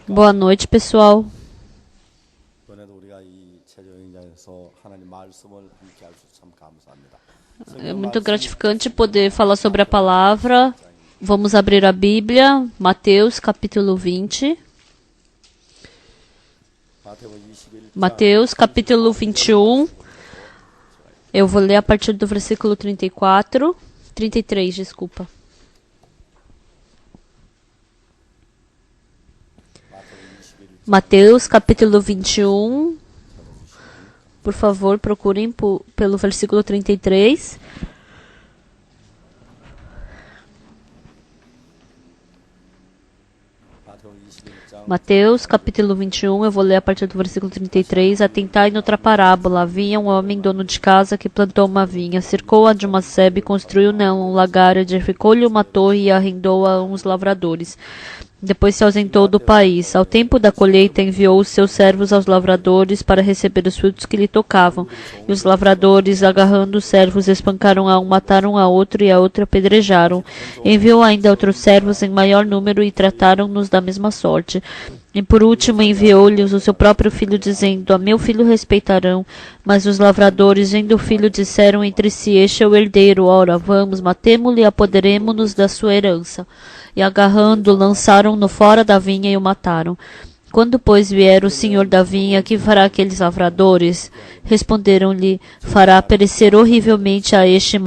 Boa noite, pessoal. É muito gratificante poder falar sobre a palavra. Vamos abrir a Bíblia, Mateus capítulo 20. Mateus capítulo 21. Eu vou ler a partir do versículo 33, desculpa. Mateus capítulo 21. Por favor, procurem pelo versículo 33. Mateus capítulo 21, eu vou ler a partir do versículo 33. Atentai noutra parábola. Havia um homem dono de casa que plantou uma vinha, cercou-a de uma sebe, construiu nela um lagar, edificou-lhe uma torre e arrendou-a a uns lavradores. Depois se ausentou do país. Ao tempo da colheita, enviou os seus servos aos lavradores para receber os frutos que lhe tocavam. E os lavradores, agarrando os servos, espancaram a um, mataram a outro e a outro apedrejaram. Enviou ainda outros servos em maior número e trataram-nos da mesma sorte. E por último enviou-lhes o seu próprio filho, dizendo: a meu filho respeitarão. Mas os lavradores, vendo o filho, disseram entre si: este é o herdeiro, ora, vamos, matemo-lo e apoderemo-nos da sua herança. E agarrando, lançaram-no fora da vinha e o mataram. Quando, pois, vier o senhor da vinha, que fará aqueles lavradores? Responderam-lhe: fará perecer horrivelmente a estes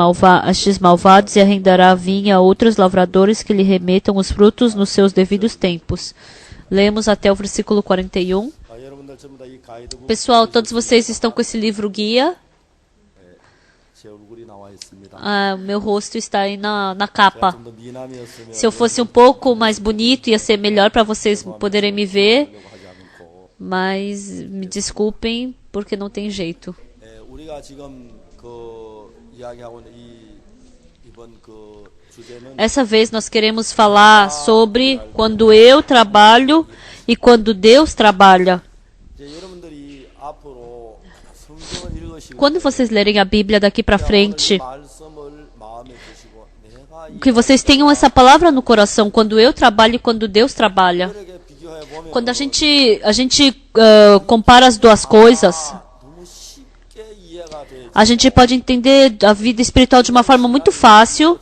malvados e arrendará a vinha a outros lavradores que lhe remetam os frutos nos seus devidos tempos. Lemos até o versículo 41. Pessoal, todos vocês estão com esse livro guia. Meu rosto está aí na capa. Se eu fosse um pouco mais bonito, ia ser melhor para vocês poderem me ver. Mas me desculpem, porque não tem jeito. Essa vez nós queremos falar sobre quando eu trabalho e quando Deus trabalha. Quando vocês lerem a Bíblia daqui para frente, que vocês tenham essa palavra no coração, quando eu trabalho e quando Deus trabalha. Quando a gente compara as duas coisas, a gente pode entender a vida espiritual de uma forma muito fácil.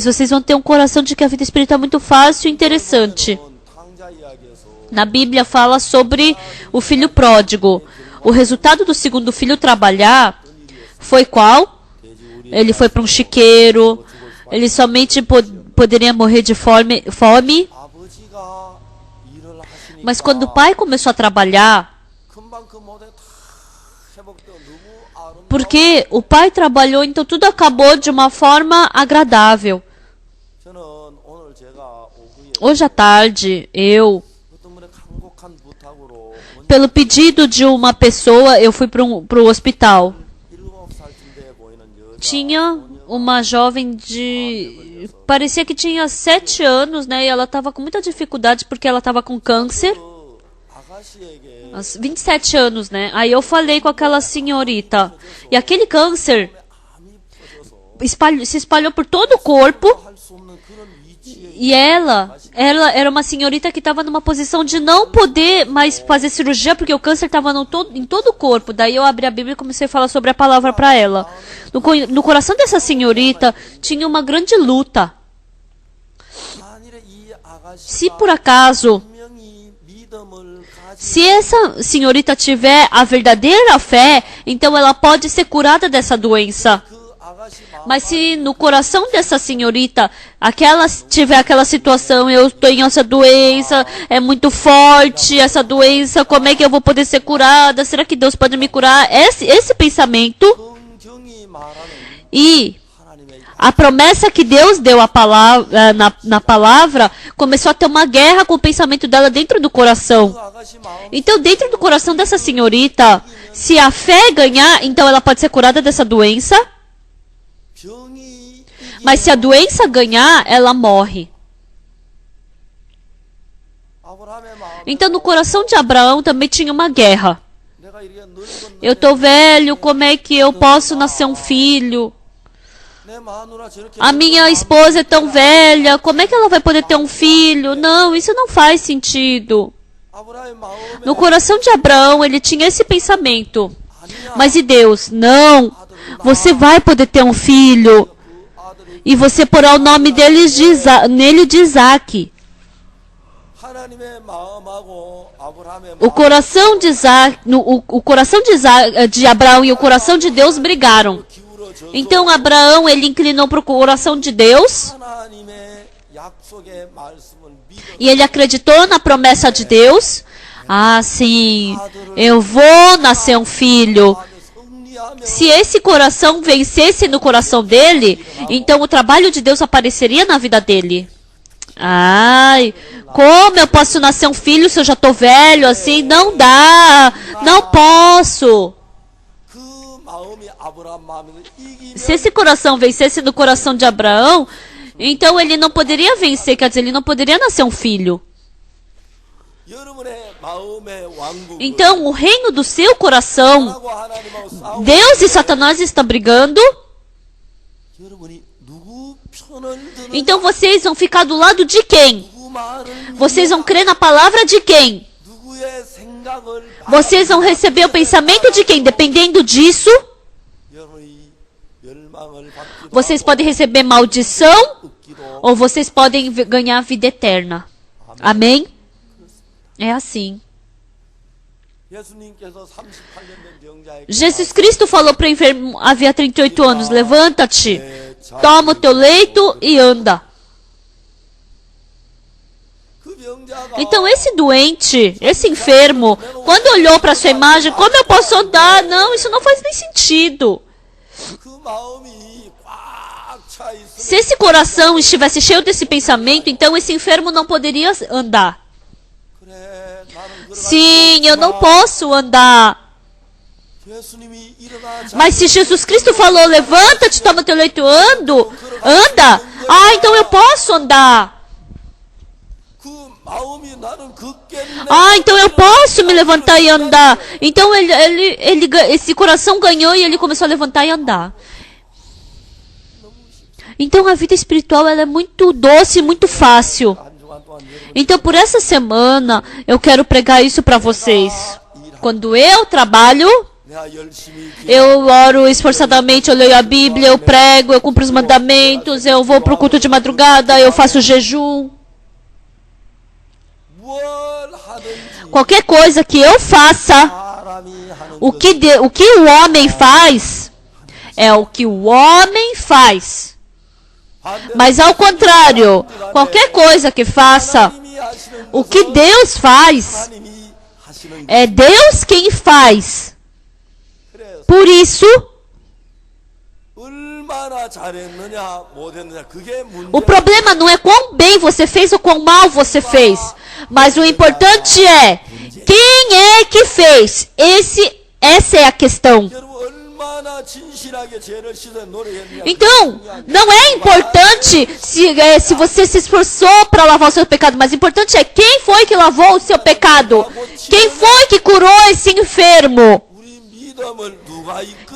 Vocês vão ter um coração de que a vida espiritual é muito fácil e interessante. Na Bíblia fala sobre o filho pródigo. O resultado do segundo filho trabalhar foi qual? Ele foi para um chiqueiro. Ele somente poderia morrer de fome. Mas quando o pai começou a trabalhar, porque o pai trabalhou, então tudo acabou de uma forma agradável. Hoje à tarde, pelo pedido de uma pessoa, eu fui para o hospital. Tinha uma jovem parecia que tinha 7 anos, né? E ela estava com muita dificuldade porque ela estava com câncer. 27 anos, né? Aí eu falei com aquela senhorita. E aquele câncer se espalhou por todo o corpo. E ela era uma senhorita que estava numa posição de não poder mais fazer cirurgia, porque o câncer estava em todo o corpo. Daí eu abri a Bíblia e comecei a falar sobre a palavra para ela. No coração dessa senhorita tinha uma grande luta. Se por acaso, se essa senhorita tiver a verdadeira fé, então ela pode ser curada dessa doença. Mas se no coração dessa senhorita tiver aquela situação: eu tenho essa doença, é muito forte essa doença, como é que eu vou poder ser curada? Será que Deus pode me curar? Esse pensamento e a promessa que Deus deu na palavra começou a ter uma guerra com o pensamento dela dentro do coração. Então, dentro do coração dessa senhorita, se a fé ganhar, então ela pode ser curada dessa doença. Mas se a doença ganhar, ela morre. Então, no coração de Abraão também tinha uma guerra. Eu estou velho, como é que eu posso nascer um filho? A minha esposa é tão velha, como é que ela vai poder ter um filho? Não, isso não faz sentido. No coração de Abraão, ele tinha esse pensamento. Mas e Deus? Não, você vai poder ter um filho. E você porá o nome nele de Isaac. O coração de Abraão e o coração de Deus brigaram. Então Abraão, ele inclinou para o coração de Deus. E ele acreditou na promessa de Deus. Ah, sim, eu vou nascer um filho. Se esse coração vencesse no coração dele, então o trabalho de Deus apareceria na vida dele. Ai, como eu posso nascer um filho se eu já estou velho assim? Não dá, não posso. Se esse coração vencesse no coração de Abraão, então ele não poderia vencer, quer dizer, ele não poderia nascer um filho. Então, o reino do seu coração, Deus e Satanás estão brigando. Então, vocês vão ficar do lado de quem? Vocês vão crer na palavra de quem? Vocês vão receber o pensamento de quem? Dependendo disso, vocês podem receber maldição ou vocês podem ganhar vida eterna. Amém? É assim. Jesus Cristo falou para o enfermo, havia 38 anos, levanta-te, toma o teu leito e anda. Então esse doente, esse enfermo, quando olhou para sua imagem, como eu posso andar? Não, isso não faz nem sentido. Se esse coração estivesse cheio desse pensamento, então esse enfermo não poderia andar. Sim, eu não posso andar. Mas se Jesus Cristo falou, levanta-te, toma teu leito, anda. Ah, então eu posso andar. Ah, então eu posso me levantar e andar. Então esse coração ganhou e ele começou a levantar e andar. Então a vida espiritual ela é muito doce, muito fácil. Então por essa semana eu quero pregar isso para vocês. Quando eu trabalho, eu oro esforçadamente, eu leio a Bíblia, eu prego, eu cumpro os mandamentos, eu vou para o culto de madrugada, eu faço jejum. Qualquer coisa que eu faça, o que o homem faz, é o que o homem faz. Mas ao contrário, qualquer coisa que faça, o que Deus faz, é Deus quem faz. Por isso, o problema não é quão bem você fez ou quão mal você fez, mas o importante é quem é que fez. Essa é a questão. Então, não é importante se você se esforçou para lavar o seu pecado, mas o importante é quem foi que lavou o seu pecado. Quem foi que curou esse enfermo?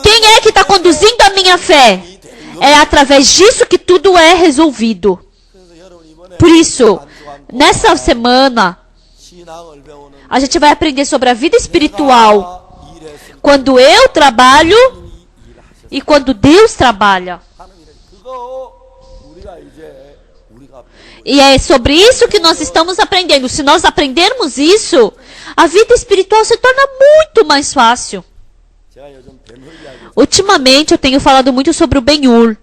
Quem é que está conduzindo a minha fé? É através disso que tudo é resolvido. Por isso, nessa semana, a gente vai aprender sobre a vida espiritual. Quando eu trabalho e quando Deus trabalha. E é sobre isso que nós estamos aprendendo. Se nós aprendermos isso, a vida espiritual se torna muito mais fácil. Ultimamente eu tenho falado muito sobre o Ben-Hur.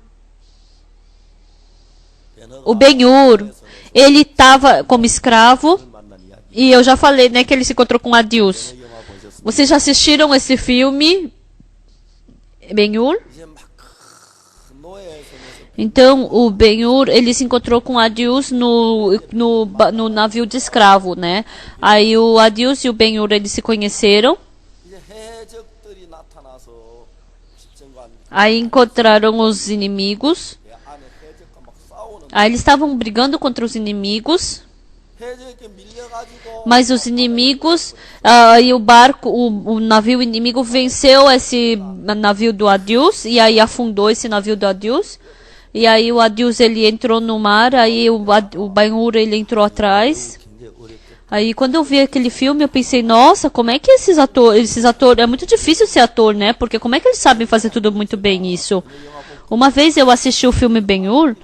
O Ben-Hur, ele estava como escravo. E eu já falei, né, que ele se encontrou com Adius. Vocês já assistiram esse filme, Ben-Hur? Então, o Ben-Hur, ele se encontrou com Adius no navio de escravo, né? Aí o Adius e o Ben-Hur, eles se conheceram. Aí encontraram os inimigos. Aí eles estavam brigando contra os inimigos. Mas os inimigos, e o barco, o navio inimigo venceu esse navio do Adius, e aí afundou esse navio do Adius. E aí o Adius ele entrou no mar, aí o Ben-Hur ele entrou atrás. Aí quando eu vi aquele filme eu pensei, nossa, como é que esses atores, é muito difícil ser ator, né? Porque como é que eles sabem fazer tudo muito bem isso? Uma vez eu assisti o filme Ben-Hur,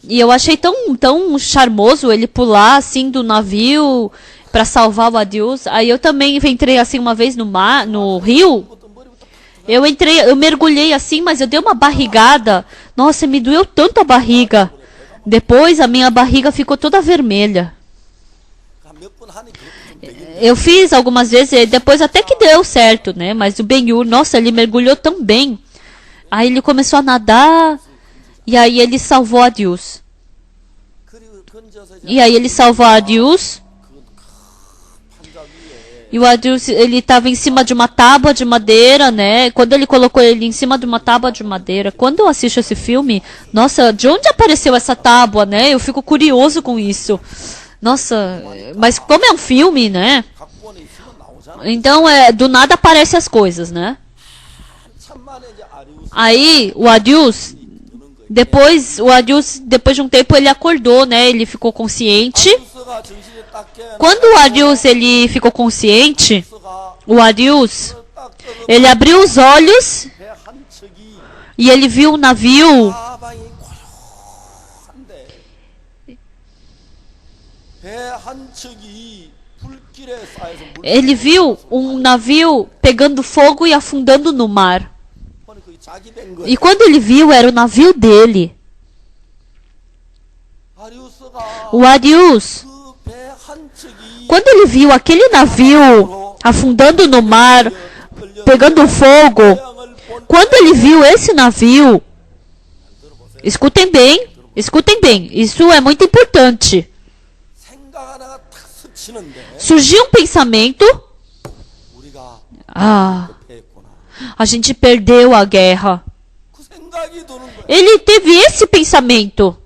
e eu achei tão charmoso ele pular assim do navio para salvar o Adius. Aí eu também entrei assim uma vez no rio. Eu mergulhei assim, mas eu dei uma barrigada. Nossa, me doeu tanto a barriga. Depois a minha barriga ficou toda vermelha. Eu fiz algumas vezes, e depois até que deu certo, né? Mas o Ben-Hur, nossa, ele mergulhou tão bem. Aí ele começou a nadar. E aí ele salvou a Adius. E aí ele salvou a Adius. E o Adius, ele estava em cima de uma tábua de madeira, né? Quando ele colocou ele em cima de uma tábua de madeira. Quando eu assisto esse filme, nossa, de onde apareceu essa tábua, né? Eu fico curioso com isso. Nossa, mas como é um filme, né? Então, do nada aparecem as coisas, né? Aí, o Adius, depois de um tempo, ele acordou, né? Ele ficou consciente. Quando o Adius, ele ficou consciente, o Adius, ele abriu os olhos e ele viu um navio. Ele viu um navio pegando fogo e afundando no mar. E quando ele viu, era o navio dele. O Adius, quando ele viu aquele navio afundando no mar, pegando fogo, quando ele viu esse navio, escutem bem, isso é muito importante. Surgiu um pensamento: a gente perdeu a guerra. Ele teve esse pensamento.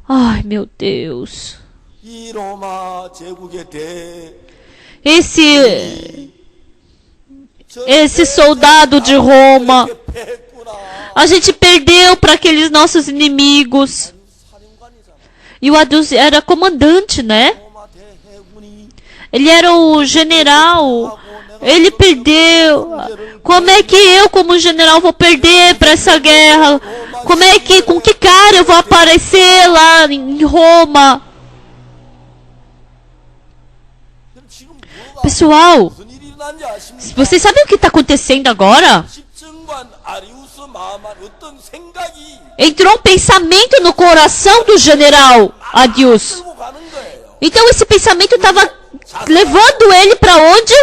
Ai, meu Deus. Esse soldado de Roma, a gente perdeu para aqueles nossos inimigos. E o Adius era comandante, né? Ele era o general. Ele perdeu. Como é que eu, como general, vou perder para essa guerra? Com que cara eu vou aparecer lá em Roma? Pessoal, vocês sabem o que está acontecendo agora? Entrou um pensamento no coração do general Adius. Então esse pensamento estava levando ele para onde?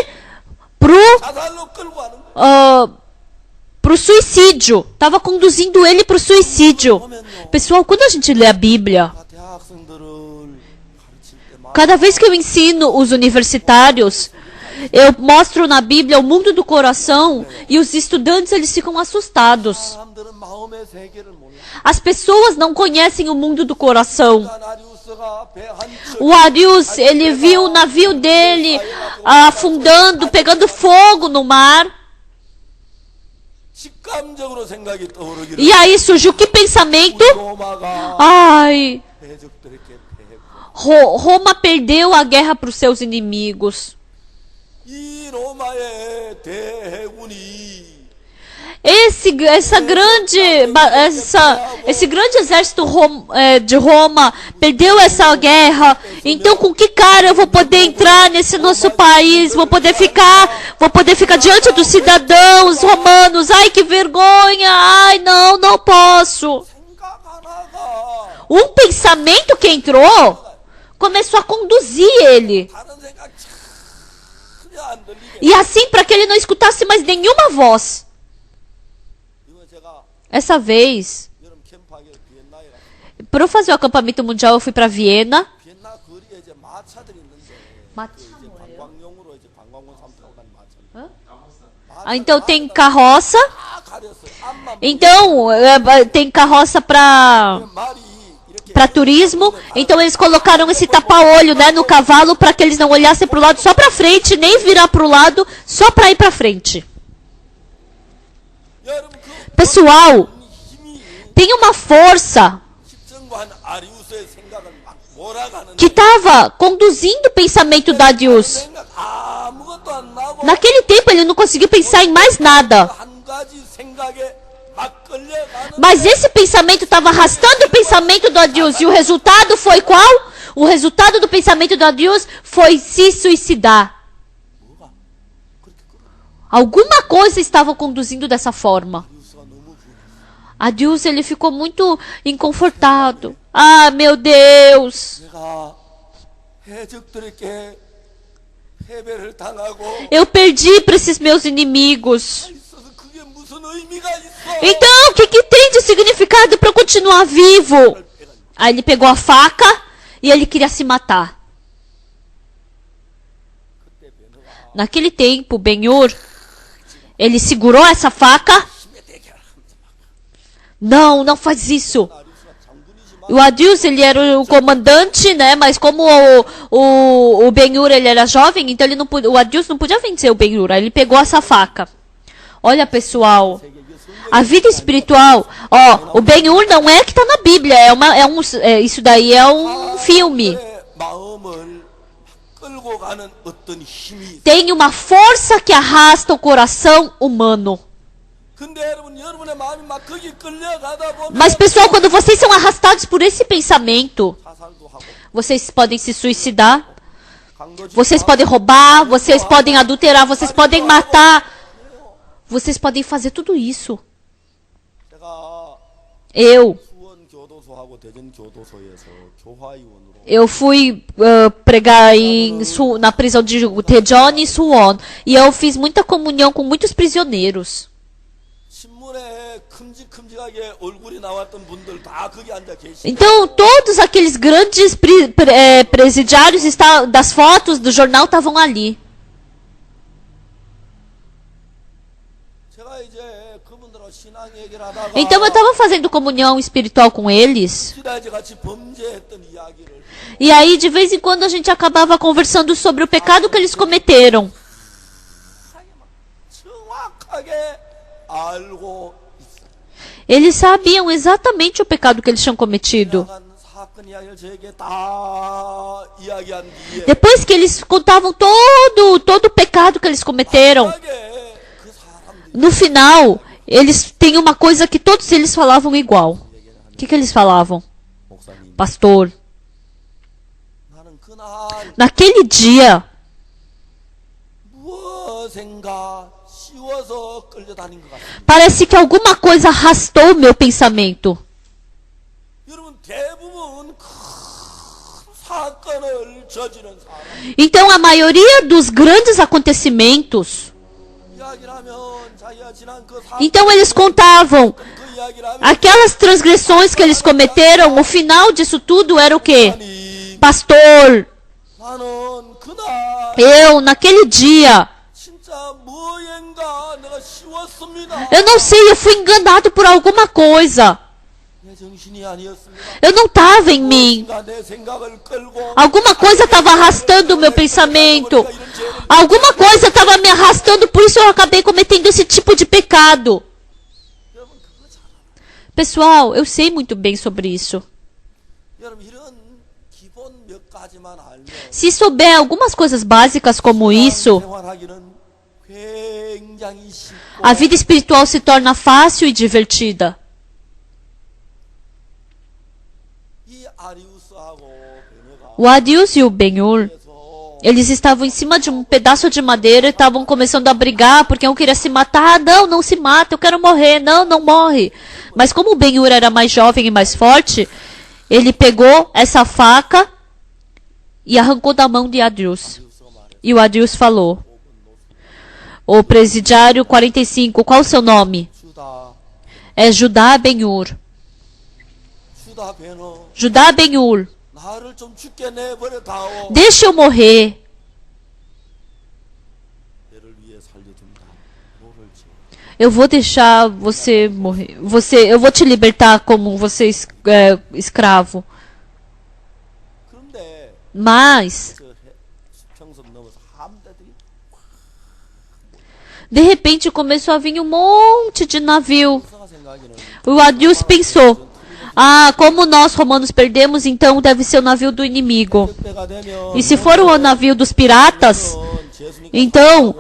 Pro suicídio. Estava conduzindo ele pro suicídio. Pessoal, quando a gente lê a Bíblia, cada vez que eu ensino os universitários, eu mostro na Bíblia o mundo do coração e os estudantes eles ficam assustados. As pessoas não conhecem o mundo do coração. O Adius, ele viu o navio dele afundando, pegando fogo no mar. E aí surgiu que pensamento? Ai, Roma perdeu a guerra para os seus inimigos. Esse grande exército de Roma perdeu essa guerra. Então, com que cara eu vou poder entrar nesse nosso país? Vou poder ficar diante dos cidadãos romanos? Ai, que vergonha! Ai, não posso. Um pensamento que entrou começou a conduzir ele. E assim, para que ele não escutasse mais nenhuma voz. Essa vez, para eu fazer o acampamento mundial, eu fui para Viena. Então tem carroça. Então tem carroça para para turismo, então eles colocaram esse tapa-olho, né, no cavalo para que eles não olhassem para o lado, só para frente, nem virar para o lado, só para ir para frente. Pessoal, tem uma força que estava conduzindo o pensamento da Adius. Naquele tempo ele não conseguiu pensar em mais nada. Mas esse pensamento estava arrastando o pensamento do Adius. E o resultado foi qual? O resultado do pensamento do Adius foi se suicidar. Alguma coisa estava conduzindo dessa forma. Adius, ele ficou muito inconfortado. Ah, meu Deus! Eu perdi para esses meus inimigos. Então, o que tem de significado para eu continuar vivo? Aí ele pegou a faca e ele queria se matar. Naquele tempo, Ben-Hur, ele segurou essa faca. Não, não faz isso. O Adius, ele era o comandante, né? Mas como o Ben-Hur, ele era jovem, então ele não o Adius não podia vencer o Ben-Hur. Aí ele pegou essa faca. Olha, pessoal, a vida espiritual, ó, o Ben-Hur não é que está na Bíblia, isso daí é um filme. Tem uma força que arrasta o coração humano. Mas, pessoal, quando vocês são arrastados por esse pensamento, vocês podem se suicidar, vocês podem roubar, vocês podem adulterar, vocês podem matar, vocês podem fazer tudo isso. Eu fui pregar na prisão de Daejeon e Suwon, e eu fiz muita comunhão com muitos prisioneiros. Então, todos aqueles grandes presidiários das fotos do jornal estavam ali. Então, eu estava fazendo comunhão espiritual com eles. E aí, de vez em quando, a gente acabava conversando sobre o pecado que eles cometeram. Eles sabiam exatamente o pecado que eles tinham cometido. Depois que eles contavam todo o pecado que eles cometeram, no final, eles têm uma coisa que todos eles falavam igual. O que eles falavam? Pastor, naquele dia, parece que alguma coisa arrastou meu pensamento. Então, a maioria dos grandes acontecimentos, então eles contavam aquelas transgressões que eles cometeram. O final disso tudo era o quê? Pastor, eu naquele dia, eu não sei, eu fui enganado por alguma coisa. Eu não estava em mim. Alguma coisa estava arrastando o meu pensamento. Alguma coisa estava me arrastando, por isso eu acabei cometendo esse tipo de pecado. Pessoal, eu sei muito bem sobre isso. Se souber algumas coisas básicas como isso, a vida espiritual se torna fácil e divertida. O Adius e o Ben-Hur, eles estavam em cima de um pedaço de madeira e estavam começando a brigar porque um queria se matar. Ah, não, não se mata, eu quero morrer. Não, não morre. Mas como o Ben-Hur era mais jovem e mais forte, ele pegou essa faca e arrancou da mão de Adius. E o Adius falou: o presidiário 45, qual o seu nome? É Judá Ben-Hur. Judá Ben-Hur, deixa eu morrer. Eu vou deixar você morrer. Eu vou te libertar como você escravo. Mas, de repente começou a vir um monte de navio. O Adius pensou, como nós romanos perdemos, então deve ser o navio do inimigo. E se for o navio dos piratas, então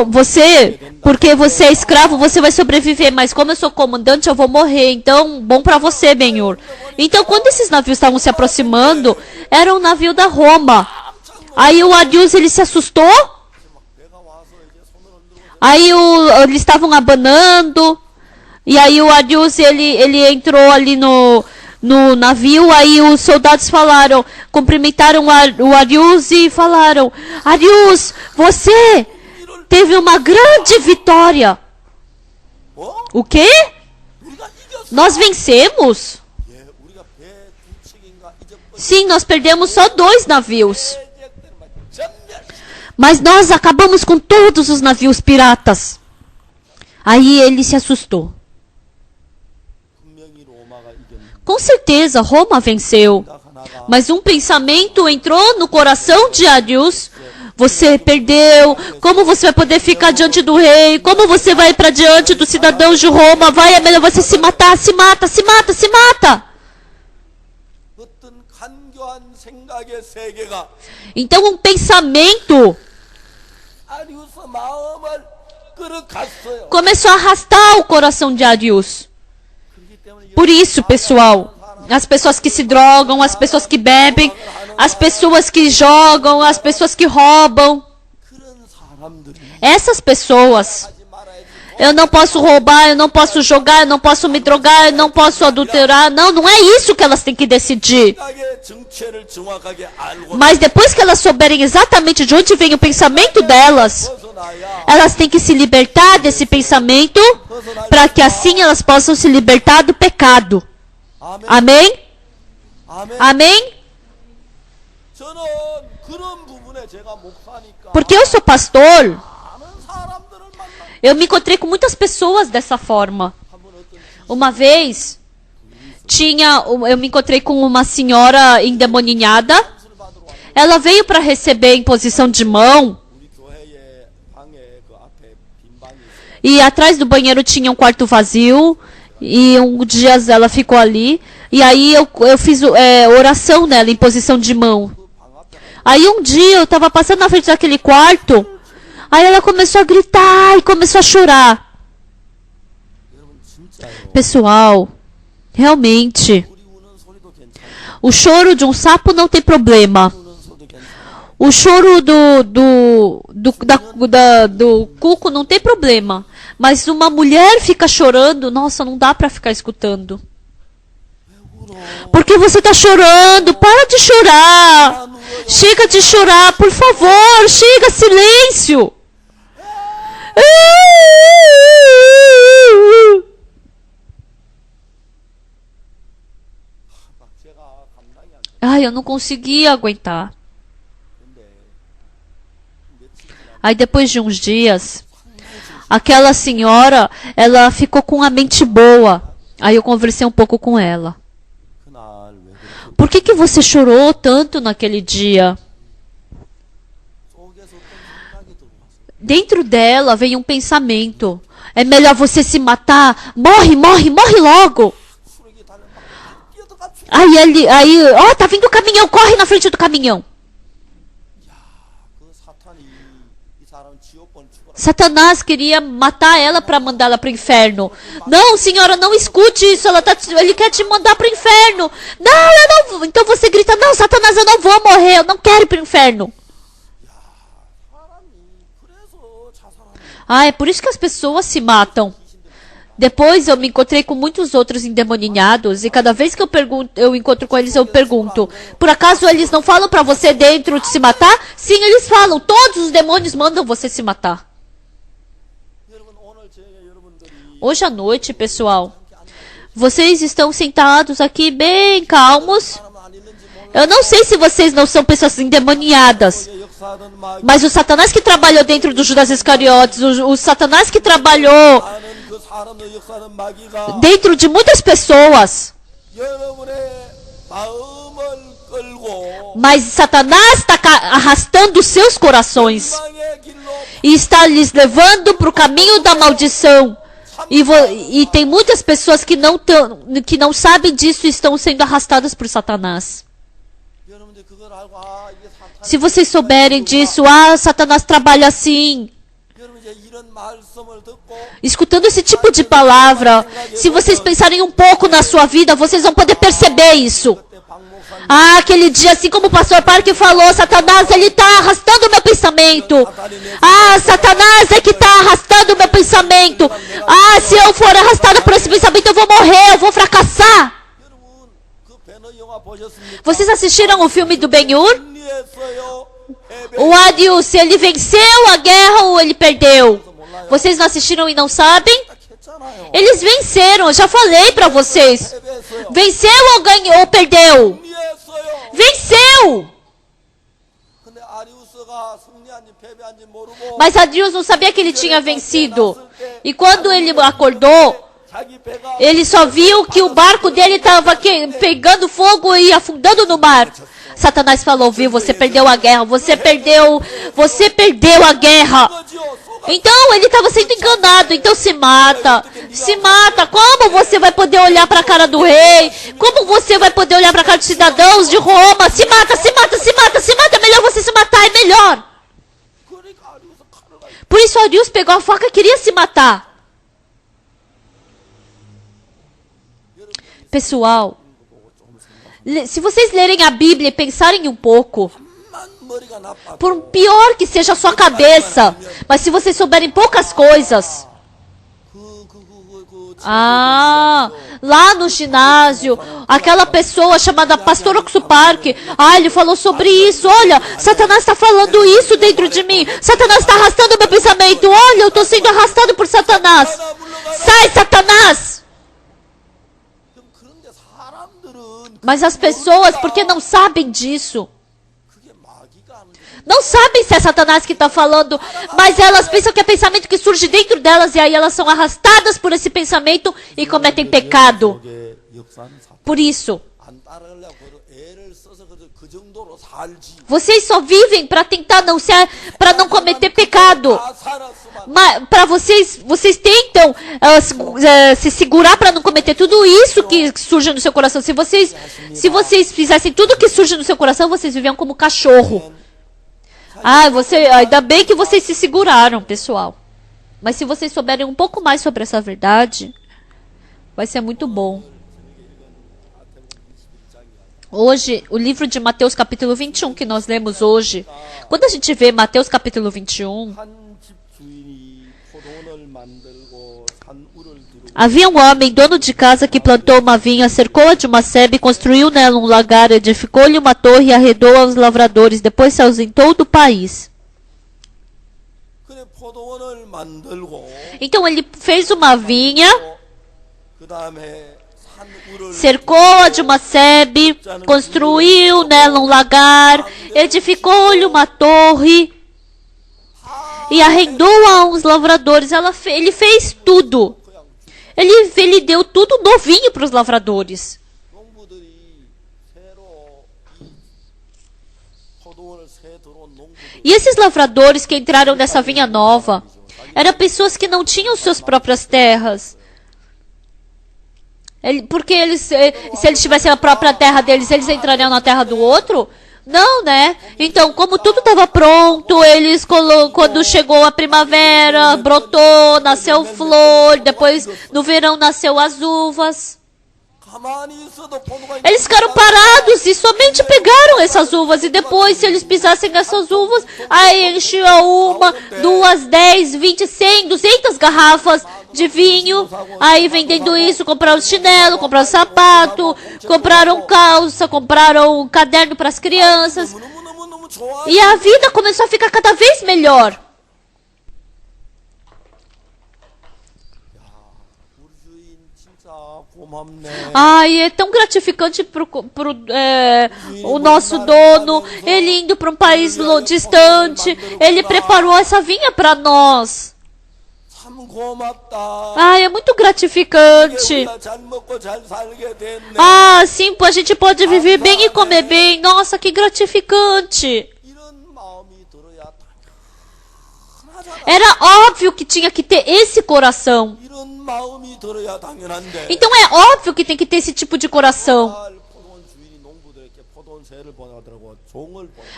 você, porque você é escravo, você vai sobreviver, mas como eu sou comandante, eu vou morrer. Então, bom para você, Benhur. Então, quando esses navios estavam se aproximando, era um navio da Roma. Aí o Adius, ele se assustou. Aí eles estavam abanando. E aí o Adius, ele entrou ali no navio. Aí os soldados cumprimentaram o Adius e falaram: Adius, você teve uma grande vitória. O quê? Nós vencemos? Sim, nós perdemos só 2 navios. Mas nós acabamos com todos os navios piratas. Aí ele se assustou. Com certeza, Roma venceu. Mas um pensamento entrou no coração de Adius. Você perdeu. Como você vai poder ficar diante do rei? Como você vai para diante dos cidadãos de Roma? É melhor você se matar. Se mata, se mata, se mata. Então um pensamento começou a arrastar o coração de Adius. Por isso, pessoal, as pessoas que se drogam, as pessoas que bebem, as pessoas que jogam, as pessoas que roubam, essas pessoas, eu não posso roubar, eu não posso jogar, eu não posso me drogar, eu não posso adulterar. Não é isso que elas têm que decidir. Mas depois que elas souberem exatamente de onde vem o pensamento delas, elas têm que se libertar desse pensamento, para que assim elas possam se libertar do pecado. Amém? Amém? Porque eu sou pastor, eu me encontrei com muitas pessoas dessa forma. Uma vez, eu me encontrei com uma senhora endemoninhada. Ela veio para receber imposição de mão. E atrás do banheiro tinha um quarto vazio. E um dia ela ficou ali. E aí eu fiz oração nela, imposição de mão. Aí um dia eu estava passando na frente daquele quarto. Aí ela começou a gritar e começou a chorar. Pessoal, realmente, o choro de um sapo não tem problema. O choro do cuco não tem problema. Mas uma mulher fica chorando, nossa, não dá para ficar escutando. Porque você está chorando, para de chorar. Chega de chorar, por favor, chega, silêncio. Ai, eu não conseguia aguentar. Aí depois de uns dias, aquela senhora, ela ficou com a mente boa. Aí eu conversei um pouco com ela. Por que você chorou tanto naquele dia? Dentro dela veio um pensamento. É melhor você se matar. Morre, morre, morre logo. Aí, tá vindo o caminhão, corre na frente do caminhão. Satanás queria matar ela para mandá-la para o inferno. Não, senhora, não escute isso. Ele quer te mandar para o inferno. Não, eu não vou. Então você grita: não, Satanás, eu não vou morrer. Eu não quero ir para o inferno. É por isso que as pessoas se matam. Depois eu me encontrei com muitos outros endemoninhados. E cada vez que eu encontro com eles, eu pergunto: por acaso eles não falam para você dentro de se matar? Sim, eles falam. Todos os demônios mandam você se matar. Hoje à noite, pessoal, vocês estão sentados aqui bem calmos. Eu não sei se vocês não são pessoas endemoniadas, mas o Satanás que trabalhou dentro do Judas Iscariotes, o Satanás que trabalhou dentro de muitas pessoas, Mas Satanás está arrastando os seus corações e está lhes levando para o caminho da maldição. E tem muitas pessoas que não sabem disso e estão sendo arrastadas por Satanás. Se vocês souberem disso, Satanás trabalha assim. Escutando esse tipo de palavra, se vocês pensarem um pouco na sua vida, vocês vão poder perceber isso. Aquele dia, assim como o pastor Parque falou, Satanás, ele está arrastando o meu pensamento. Satanás é que está arrastando o meu pensamento. Se eu for arrastada por esse pensamento, eu vou morrer, eu vou fracassar. Vocês assistiram o filme do Ben-Hur? O Adius, se ele venceu a guerra ou ele perdeu? Vocês não assistiram e não sabem? Eles venceram, eu já falei para vocês. Venceu ou ganhou ou perdeu? Venceu! Mas Adius não sabia que ele tinha vencido. E quando ele acordou, ele só viu que o barco dele estava pegando fogo e afundando no mar. Satanás falou, viu, você perdeu a guerra, você perdeu a guerra. Então, ele estava sendo enganado, então se mata. Como você vai poder olhar para a cara do rei? Como você vai poder olhar para a cara dos cidadãos de Roma? Se mata, é melhor você se matar, é melhor. Por isso, Arius pegou a faca e queria se matar. Pessoal, se vocês lerem a Bíblia e pensarem um pouco, por pior que seja a sua cabeça, mas se vocês souberem poucas coisas, lá no ginásio, aquela pessoa chamada Pastor Oxo Park, ele falou sobre isso. Olha, Satanás está falando isso dentro de mim. Satanás está arrastando meu pensamento. Olha, eu estou sendo arrastado por Satanás. Sai, Satanás! Mas as pessoas, porque não sabem disso, não sabem se é Satanás que está falando, mas elas pensam que é pensamento que surge dentro delas, e aí elas são arrastadas por esse pensamento e cometem pecado. Por isso, vocês só vivem para tentar para não cometer pecado. Mas para vocês tentam se segurar para não cometer tudo isso que surge no seu coração. Se vocês fizessem tudo que surge no seu coração, vocês viviam como cachorro. Ainda bem que vocês se seguraram, pessoal. Mas se vocês souberem um pouco mais sobre essa verdade, vai ser muito bom. Hoje, o livro de Mateus capítulo 21 que nós lemos hoje, quando a gente vê Mateus capítulo 21, havia um homem, dono de casa, que plantou uma vinha, cercou-a de uma sebe, construiu nela um lagar, edificou-lhe uma torre e arredou aos lavradores, depois se ausentou do país. Então ele fez uma vinha, cercou-a de uma sebe, construiu nela um lagar, edificou-lhe uma torre e arrendou a uns lavradores. Ele fez tudo. Ele deu tudo novinho para os lavradores. E esses lavradores que entraram nessa vinha nova eram pessoas que não tinham suas próprias terras. Porque se eles tivessem a própria terra deles, eles entrariam na terra do outro? Não, né? Então, como tudo estava pronto, quando chegou a primavera, brotou, nasceu flor, depois no verão nasceu as uvas. Eles ficaram parados e somente pegaram essas uvas, e depois, se eles pisassem nessas uvas, aí enchiam 1, 2, 10, 20, 100, 200 garrafas de vinho. Aí, vendendo isso, compraram chinelo, compraram sapato, compraram calça, compraram um caderno para as crianças. E a vida começou a ficar cada vez melhor. É tão gratificante pro o nosso dono. Ele indo para um país distante, ele preparou essa vinha para nós. Ah, é muito gratificante. Ah, sim, a gente pode viver bem e comer bem. Nossa, que gratificante. Era óbvio que tinha que ter esse coração. Então é óbvio que tem que ter esse tipo de coração.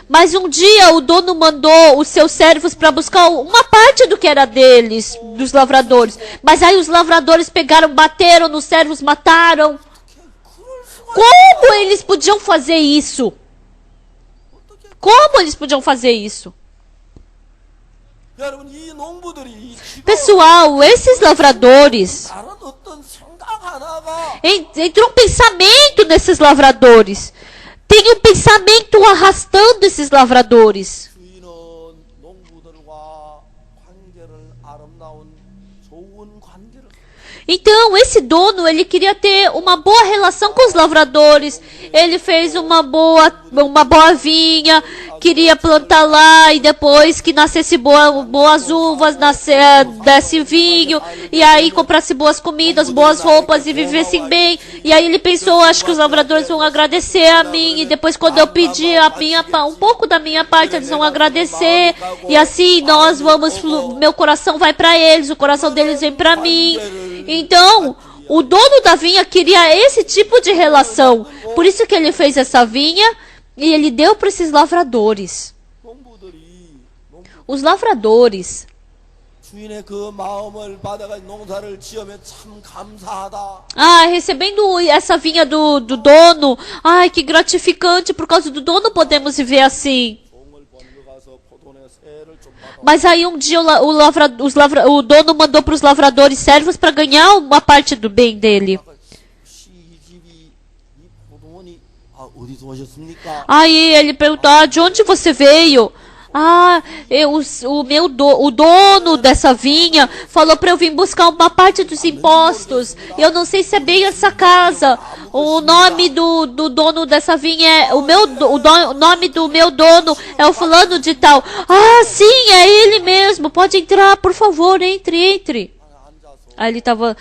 Mas um dia o dono mandou os seus servos para buscar uma parte do que era deles, dos lavradores. Mas aí os lavradores pegaram, bateram nos servos, mataram. Como eles podiam fazer isso? Como eles podiam fazer isso? Pessoal, esses lavradores, entrou um pensamento nesses lavradores. Tem um pensamento arrastando esses lavradores. Então, esse dono, ele queria ter uma boa relação com os lavradores. Ele fez uma boa vinha, queria plantar lá, e depois que nascesse boas uvas, desse vinho, e aí comprasse boas comidas, boas roupas e vivessem bem. E aí ele pensou, acho que os lavradores vão agradecer a mim, e depois quando eu pedir um pouco da minha parte, eles vão agradecer, e assim nós vamos, meu coração vai para eles, o coração deles vem para mim. Então, o dono da vinha queria esse tipo de relação. Por isso que ele fez essa vinha e ele deu para esses lavradores. Os lavradores. Recebendo essa vinha do dono. Ai, que gratificante. Por causa do dono podemos viver assim. Mas aí um dia o dono mandou para os lavradores servos para ganhar uma parte do bem dele. Aí ele perguntou, de onde você veio? O dono dessa vinha falou para eu vir buscar uma parte dos impostos. Eu não sei se é bem essa casa. O nome do dono dessa vinha é o nome do meu dono é o fulano de tal. Sim, é ele mesmo. Pode entrar, por favor, entre. Aí ele estava,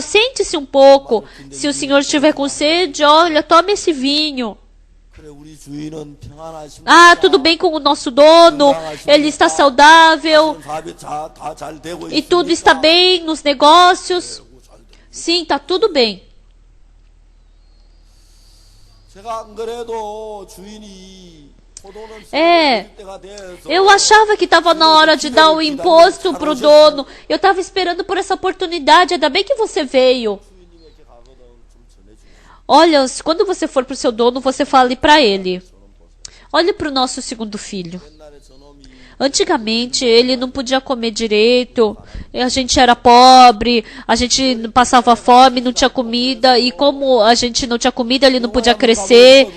sente-se um pouco. Se o senhor estiver com sede, olha, tome esse vinho. Tudo bem com o nosso dono, ele está saudável e tudo está bem nos negócios. Sim, está tudo bem. Eu achava que estava na hora de dar o imposto para o dono. Eu estava esperando por essa oportunidade. Ainda bem que você veio. Olha, quando você for para o seu dono, você fale para ele. Olhe para o nosso segundo filho. Antigamente, ele não podia comer direito, a gente era pobre, a gente passava fome, não tinha comida, e como a gente não tinha comida, ele não podia crescer,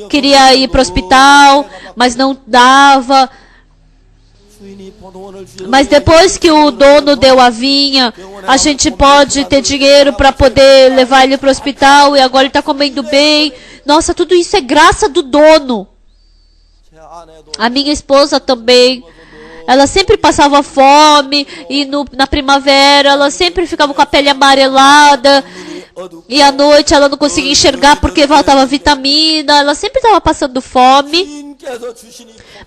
queria ir para o hospital, mas não dava. Mas depois que o dono deu a vinha, a gente pode ter dinheiro para poder levar ele para o hospital, e agora ele está comendo bem. Nossa, tudo isso é graça do dono. A minha esposa também. Ela sempre passava fome, e na primavera ela sempre ficava com a pele amarelada, e à noite ela não conseguia enxergar porque faltava vitamina, ela sempre estava passando fome.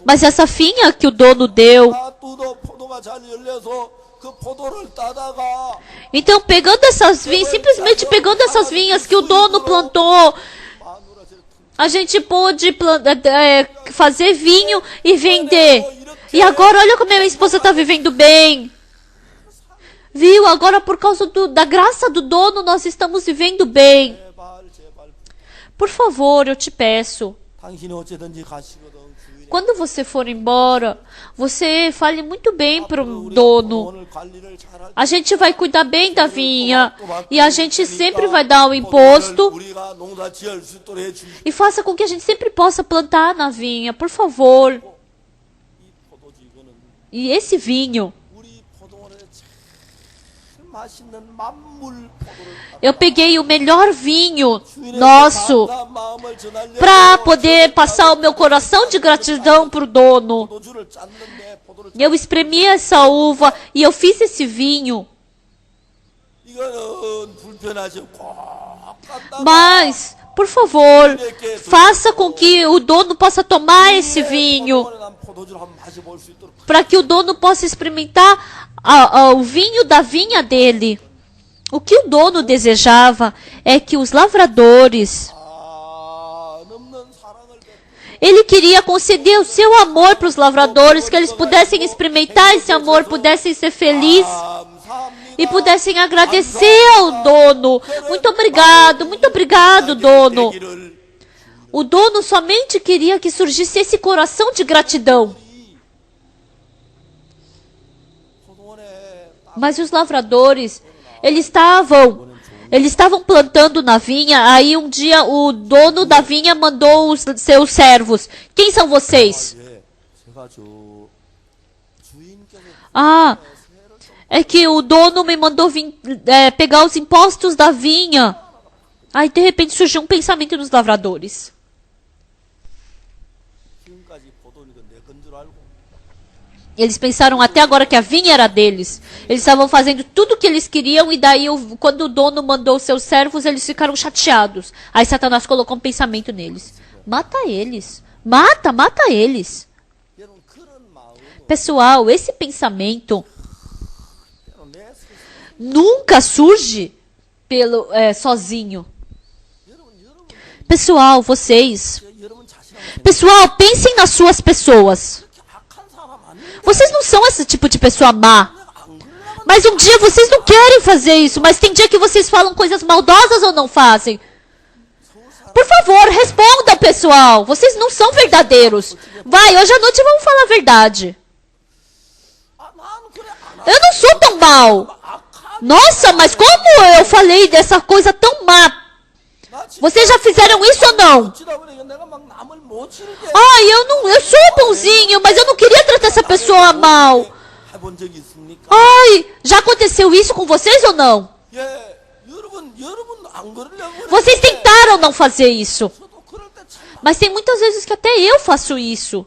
Mas essa vinha que o dono deu, então pegando essas vinhas, simplesmente pegando essas vinhas que o dono plantou, a gente pôde fazer vinho e vender. E agora olha como a minha esposa está vivendo bem. Viu? Agora por causa da graça do dono nós estamos vivendo bem. Por favor, eu te peço. Quando você for embora, você fale muito bem para o dono. A gente vai cuidar bem da vinha. E a gente sempre vai dar o imposto. E faça com que a gente sempre possa plantar na vinha, por favor. E esse vinho, eu peguei o melhor vinho nosso para poder passar o meu coração de gratidão para o dono. Eu espremi essa uva e eu fiz esse vinho. Mas, por favor, faça com que o dono possa tomar esse vinho, para que o dono possa experimentar o vinho da vinha dele. O que o dono desejava é que os lavradores, ele queria conceder o seu amor para os lavradores, que eles pudessem experimentar esse amor, pudessem ser felizes e pudessem agradecer ao dono. Muito obrigado, dono. O dono somente queria que surgisse esse coração de gratidão. Mas os lavradores, eles estavam plantando na vinha. Aí um dia o dono da vinha mandou os seus servos. Quem são vocês? É que o dono me mandou pegar os impostos da vinha. Aí de repente surgiu um pensamento nos lavradores. Eles pensaram até agora que a vinha era deles. Eles estavam fazendo tudo o que eles queriam e daí, quando o dono mandou os seus servos, eles ficaram chateados. Aí Satanás colocou um pensamento neles. Mata eles. Mata eles. Pessoal, esse pensamento nunca surge sozinho. Pessoal, pensem nas suas pessoas. Vocês não são esse tipo de pessoa má. Mas um dia vocês não querem fazer isso. Mas tem dia que vocês falam coisas maldosas ou não fazem? Por favor, respondam, pessoal. Vocês não são verdadeiros. Vai, hoje à noite vamos falar a verdade. Eu não sou tão mal. Nossa, mas como eu falei dessa coisa tão má? Vocês já fizeram isso ou não? Eu sou bonzinho, mas eu não queria tratar essa pessoa mal. Já aconteceu isso com vocês ou não? Vocês tentaram não fazer isso. Mas tem muitas vezes que até eu faço isso.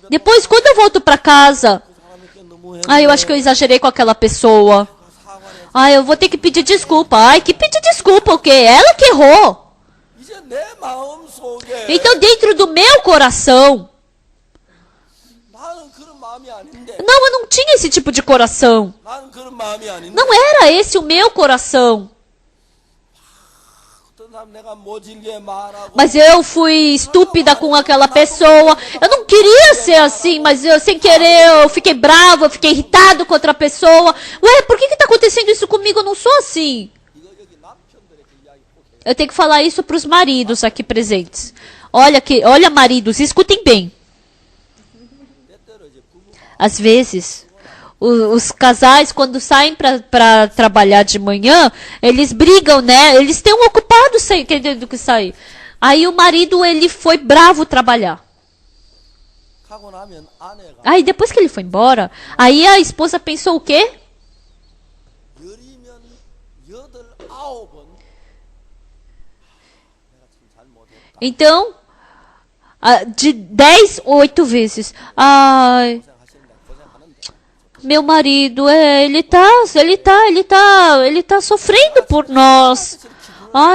Depois, quando eu volto para casa, eu acho que eu exagerei com aquela pessoa. Eu vou ter que pedir desculpa. Que pedir desculpa o quê? Ela que errou. Então, dentro do meu coração, eu não tinha esse tipo de coração. Não era esse o meu coração. Mas eu fui estúpida com aquela pessoa. Eu não queria ser assim, mas sem querer eu fiquei brava, eu fiquei irritado com outra pessoa. Por que está acontecendo isso comigo? Eu não sou assim. Eu tenho que falar isso para os maridos aqui presentes. Olha, maridos, escutem bem. Às vezes, os casais, quando saem para trabalhar de manhã, eles brigam, né? Eles têm um ocupado querendo que sair. Aí o marido, ele foi bravo trabalhar. Aí depois que ele foi embora, aí a esposa pensou o quê? Então, de 10, 8 vezes. Meu marido, ele tá sofrendo por nós.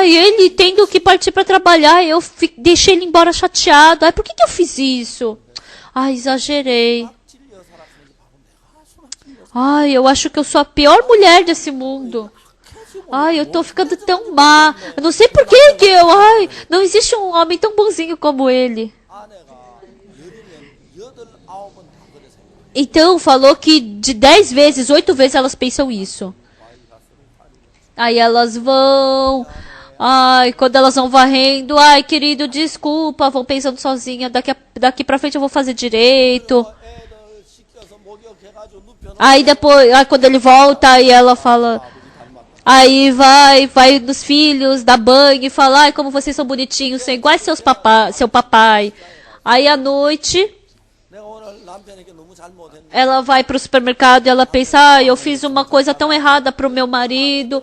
Ele tendo que partir para trabalhar, eu deixei ele embora chateado. Por que eu fiz isso? Exagerei. Eu acho que eu sou a pior mulher desse mundo. Eu tô ficando tão má. Eu não sei por que não existe um homem tão bonzinho como ele. Então, falou que de 10 vezes, 8 vezes elas pensam isso. Aí elas vão... quando elas vão varrendo... querido, desculpa, vão pensando sozinha. Daqui pra frente eu vou fazer direito. Aí depois, quando ele volta, aí ela fala... Aí vai nos filhos, dá banho e fala... como vocês são bonitinhos, são iguais seu papai. Aí à noite... ela vai para o supermercado e ela pensa... eu fiz uma coisa tão errada para o meu marido.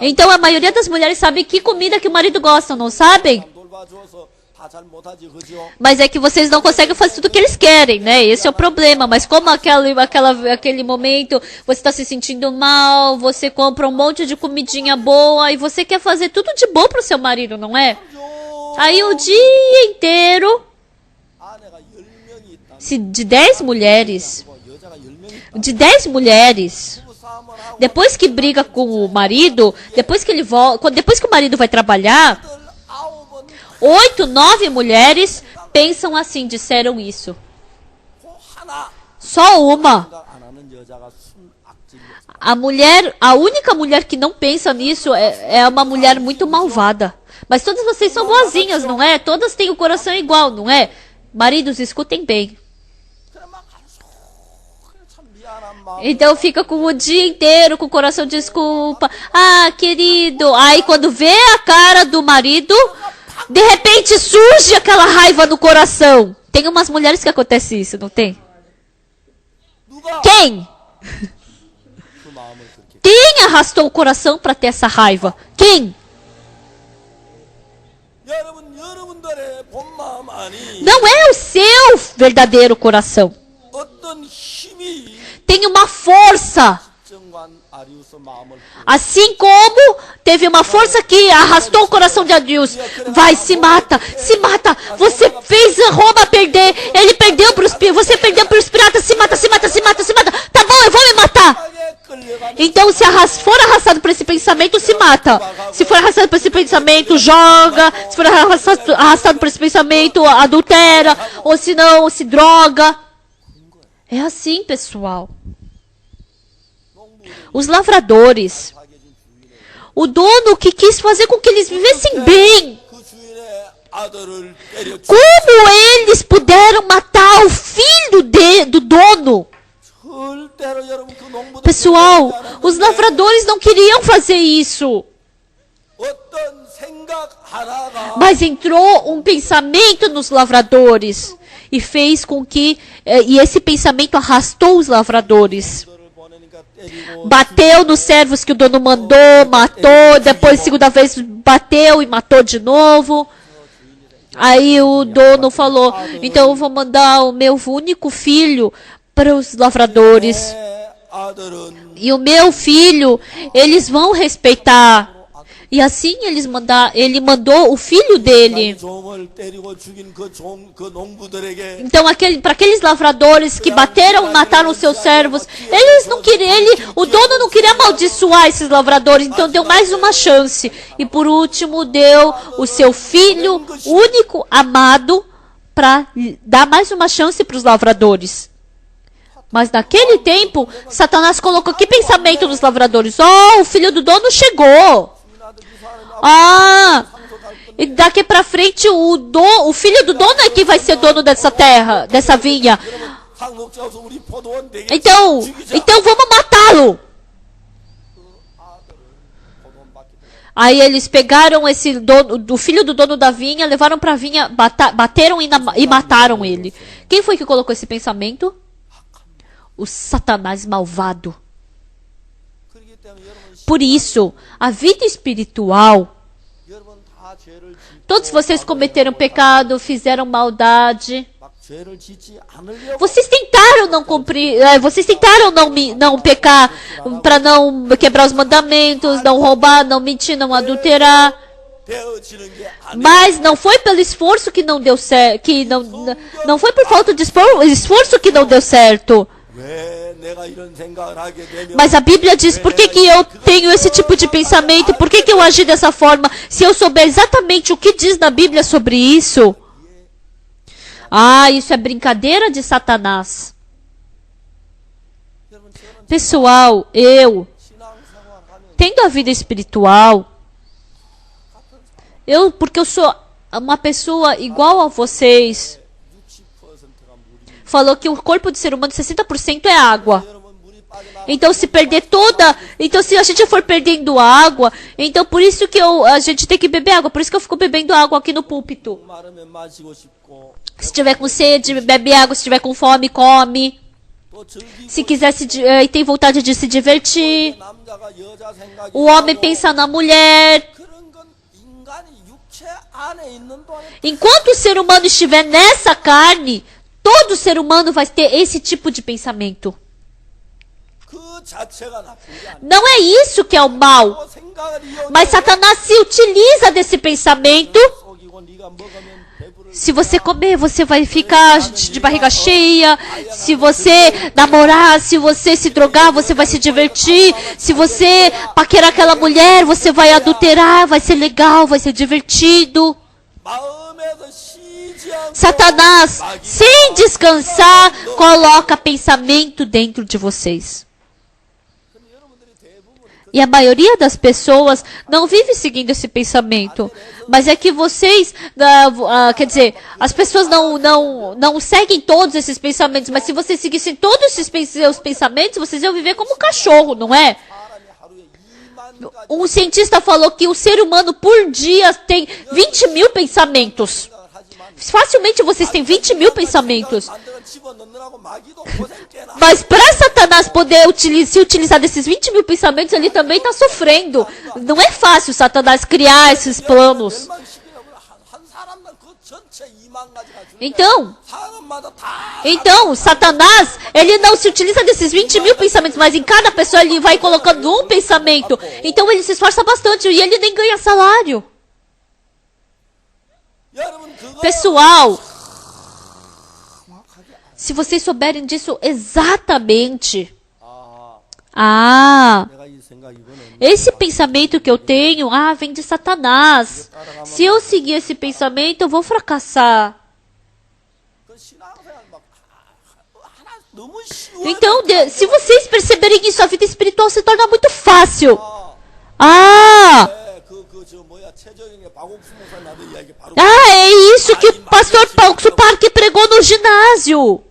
Então a maioria das mulheres sabe que comida que o marido gosta, não sabem? Mas é que vocês não conseguem fazer tudo o que eles querem, né? Esse é o problema. Mas como aquele momento você está se sentindo mal, você compra um monte de comidinha boa e você quer fazer tudo de bom pro seu marido, não é? Aí o dia inteiro, se de 10 mulheres, depois que briga com o marido, depois que o marido vai trabalhar, 8, 9 mulheres pensam assim, disseram isso. Só uma. A única mulher que não pensa nisso é uma mulher muito malvada. Mas todas vocês são boazinhas, não é? Todas têm o coração igual, não é? Maridos, escutem bem. Então fica com o dia inteiro com o coração de desculpa. Ah, querido. Aí quando vê a cara do marido, de repente surge aquela raiva no coração. Tem umas mulheres que acontece isso, não tem? Quem? Quem arrastou o coração para ter essa raiva? Quem? Não é o seu verdadeiro coração. Tem uma força. Assim como teve uma força que arrastou o coração de Arius. Vai, se mata, se mata. Você fez Roma perder. Ele perdeu para os piratas. Você perdeu para os piratas. Se mata, se mata, se mata, se mata. Tá bom, eu vou me matar. Então, se for arrastado por esse pensamento, se mata. Se for arrastado por esse pensamento, joga. Se for arrastado por esse pensamento, adultera. Ou se não, se droga. É assim, pessoal. Os lavradores. O dono que quis fazer com que eles vivessem bem. Como eles puderam matar o filho do dono? Pessoal, os lavradores não queriam fazer isso. Mas entrou um pensamento nos lavradores e fez com que esse pensamento arrastou os lavradores. Bateu nos servos que o dono mandou, matou, depois segunda vez bateu e matou de novo. Aí o dono falou, então eu vou mandar o meu único filho para os lavradores. E o meu filho, eles vão respeitar. E assim ele mandou o filho dele. Então para aqueles lavradores que bateram e mataram os seus servos, eles não queriam, o dono não queria amaldiçoar esses lavradores, então deu mais uma chance. E por último deu o seu filho único, amado, para dar mais uma chance para os lavradores. Mas naquele tempo, Satanás colocou que pensamento nos lavradores? Oh, o filho do dono chegou. Ah, e daqui pra frente o filho do dono é que vai ser dono dessa terra, dessa vinha. Então vamos matá-lo. Aí eles pegaram o filho do dono da vinha, levaram pra vinha, bateram e mataram ele. Quem foi que colocou esse pensamento? O Satanás malvado. Por isso, a vida espiritual, todos vocês cometeram pecado, fizeram maldade. Vocês tentaram não cumprir, vocês tentaram não pecar, para não quebrar os mandamentos, não roubar, não mentir, não adulterar. Mas não foi pelo esforço que não deu certo, não foi por falta de esforço que não deu certo. Mas a Bíblia diz, por que eu tenho esse tipo de pensamento? Por que eu agi dessa forma? Se eu souber exatamente o que diz na Bíblia sobre isso. Ah, isso é brincadeira de Satanás. Pessoal, tendo a vida espiritual, porque eu sou uma pessoa igual a vocês, falou que o corpo do ser humano, 60% é água. Então se a gente for perdendo água, então por isso que a gente tem que beber água, por isso que eu fico bebendo água aqui no púlpito. Se tiver com sede, bebe água, se tiver com fome, come. Se quiser e tem vontade de se divertir. O homem pensa na mulher. Enquanto o ser humano estiver nessa carne, todo ser humano vai ter esse tipo de pensamento. Não é isso que é o mal. Mas Satanás se utiliza desse pensamento. Se você comer, você vai ficar de barriga cheia. Se você namorar, se você se drogar, você vai se divertir. Se você paquerar aquela mulher, você vai adulterar, vai ser legal, vai ser divertido. Satanás, sem descansar, coloca pensamento dentro de vocês. E a maioria das pessoas não vive seguindo esse pensamento. Mas é que vocês, quer dizer, as pessoas não seguem todos esses pensamentos. Mas se vocês seguissem todos esses seus pensamentos, vocês iam viver como um cachorro, não é? Um cientista falou que o ser humano por dia tem 20 mil pensamentos. Facilmente vocês têm 20 mil pensamentos. Mas para Satanás poder se utilizar desses 20 mil pensamentos, ele também está sofrendo. Não é fácil Satanás criar esses planos. Então, Satanás, ele não se utiliza desses 20 mil pensamentos, mas em cada pessoa ele vai colocando um pensamento. Então ele se esforça bastante e ele nem ganha salário. Pessoal, se vocês souberem disso exatamente, esse pensamento que eu tenho, vem de Satanás. Se eu seguir esse pensamento, eu vou fracassar. Então, se vocês perceberem isso, a vida espiritual se torna muito fácil. É isso que o pastor Paulo Suparque pregou no ginásio.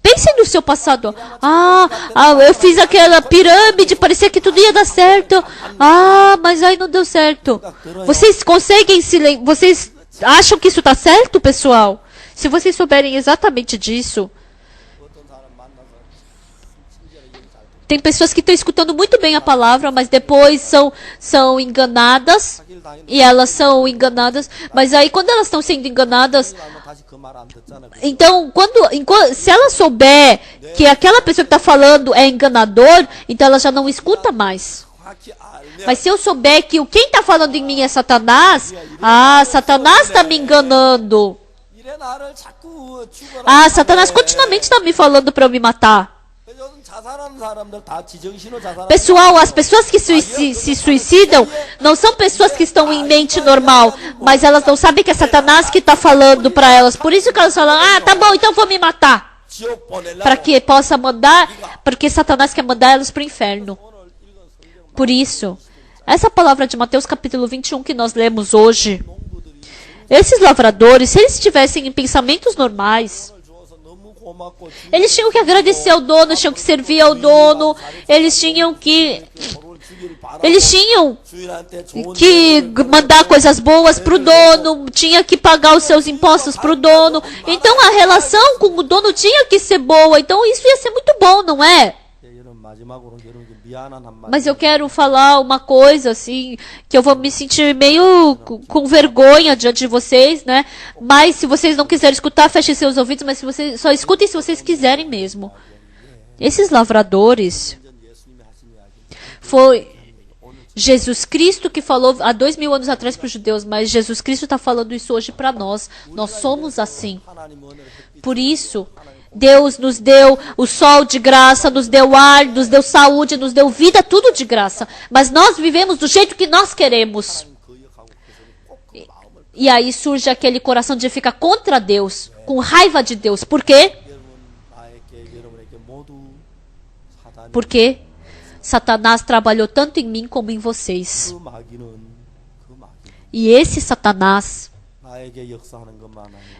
Pensem no seu passado. Eu fiz aquela pirâmide, parecia que tudo ia dar certo. Mas aí não deu certo. Vocês conseguem vocês acham que isso está certo, pessoal? Se vocês souberem exatamente disso. Tem pessoas que estão escutando muito bem a palavra, mas depois são enganadas. E elas são enganadas. Mas aí, quando elas estão sendo enganadas... Então, se ela souber que aquela pessoa que está falando é enganador, então ela já não escuta mais. Mas se eu souber que quem está falando em mim é Satanás... Satanás está me enganando. Satanás continuamente está me falando para eu me matar. Pessoal, as pessoas que se suicidam não são pessoas que estão em mente normal, mas elas não sabem que é Satanás que está falando para elas. Por isso que elas falam, tá bom, então vou me matar. Para que possa mandar, porque Satanás quer mandar elas para o inferno. Por isso, essa palavra de Mateus capítulo 21 que nós lemos hoje, esses lavradores, se eles estivessem em pensamentos normais, eles tinham que agradecer ao dono, tinham que servir ao dono, eles tinham que mandar coisas boas para o dono, tinha que pagar os seus impostos para o dono. Então a relação com o dono tinha que ser boa, então isso ia ser muito bom, não é? Mas eu quero falar uma coisa assim, que eu vou me sentir meio com vergonha diante de vocês, né? Mas se vocês não quiserem escutar, fechem seus ouvidos, mas se vocês só escutem se vocês quiserem mesmo. Esses lavradores, foi Jesus Cristo que falou há 2000 anos atrás para os judeus, mas Jesus Cristo está falando isso hoje para nós. Nós somos assim. Por isso, Deus nos deu o sol de graça, nos deu ar, nos deu saúde, nos deu vida, tudo de graça. Mas nós vivemos do jeito que nós queremos. E aí surge aquele coração de ficar contra Deus, com raiva de Deus. Por quê? Porque Satanás trabalhou tanto em mim como em vocês. E esse Satanás,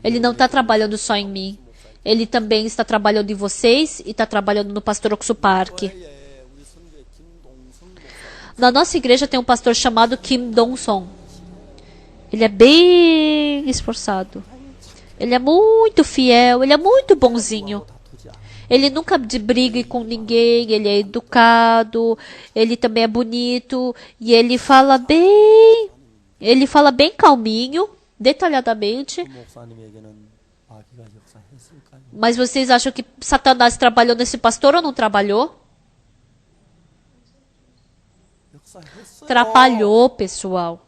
ele não está trabalhando só em mim. Ele também está trabalhando em vocês e está trabalhando no pastor Oksupark. Na nossa igreja tem um pastor chamado Kim Dong-song. Ele é bem esforçado. Ele é muito fiel, ele é muito bonzinho. Ele nunca briga com ninguém, ele é educado, ele também é bonito e ele fala bem Ele fala bem calminho, detalhadamente. Mas vocês acham que Satanás trabalhou nesse pastor ou não trabalhou? Trabalhou, pessoal.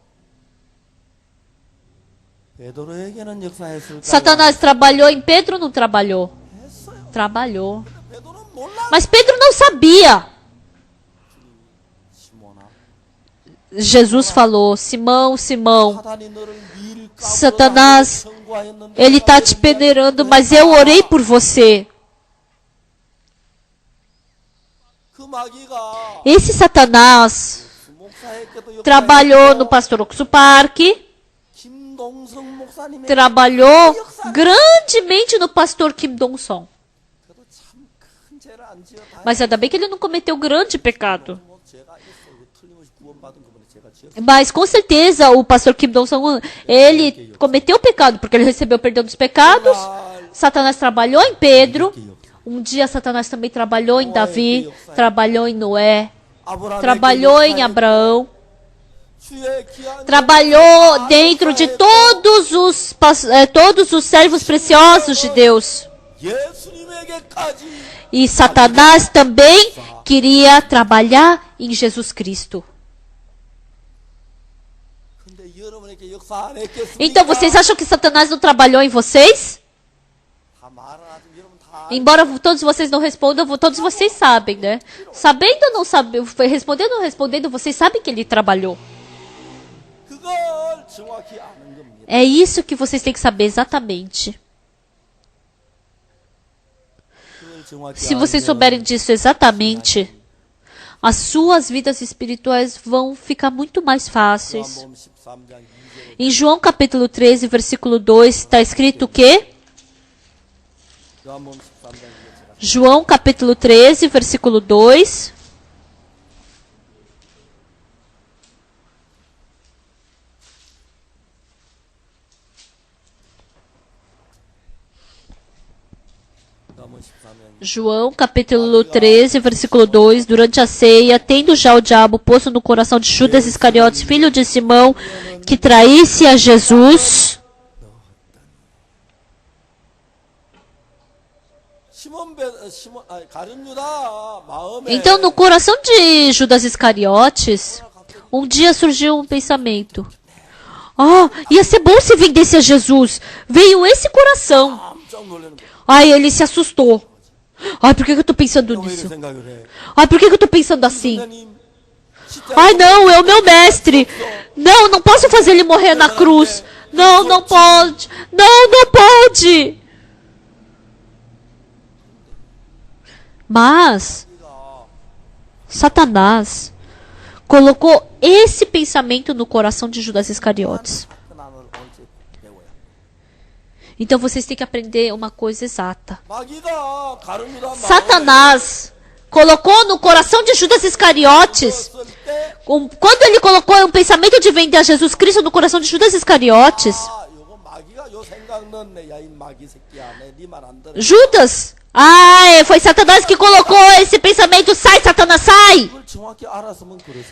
Satanás trabalhou em Pedro ou não trabalhou? Trabalhou. Mas Pedro não sabia. Jesus falou: Simão, Simão, Satanás, ele está te peneirando, mas eu orei por você. Esse Satanás trabalhou no pastor Oxo Park, trabalhou grandemente no pastor Kim Dong-song. Mas ainda bem que ele não cometeu grande pecado. Mas com certeza o pastor Kim Dong-song, ele cometeu pecado, porque ele recebeu o perdão dos pecados. Satanás trabalhou em Pedro. Um dia Satanás também trabalhou em Davi, trabalhou em Noé, trabalhou em Abraão, trabalhou dentro de todos os servos preciosos de Deus. E Satanás também queria trabalhar em Jesus Cristo. Então vocês acham que Satanás não trabalhou em vocês? Embora todos vocês não respondam, todos vocês sabem, né? Sabendo ou não sabendo, respondendo ou não respondendo, vocês sabem que ele trabalhou. É isso que vocês têm que saber exatamente. Se vocês souberem disso exatamente, as suas vidas espirituais vão ficar muito mais fáceis. Em João capítulo 13, versículo 2, está escrito o quê? João capítulo 13, versículo 2. João capítulo 13, versículo 2. Durante a ceia, tendo já o diabo posto no coração de Judas Iscariotes, filho de Simão, que traísse a Jesus, então no coração de Judas Iscariotes, um dia surgiu um pensamento: ia ser bom se vendesse a Jesus. Veio esse coração. Aí ele se assustou. Por que eu estou pensando nisso? Por que eu estou pensando assim? Não, é o meu mestre. Não posso fazer ele morrer na cruz. Não pode. Não pode. Mas Satanás colocou esse pensamento no coração de Judas Iscariotes. Então vocês têm que aprender uma coisa exata. Satanás colocou no coração de Judas Iscariotes, quando ele colocou um pensamento de vender a Jesus Cristo no coração de Judas Iscariotes, Judas, foi Satanás que colocou esse pensamento: sai, Satanás, sai!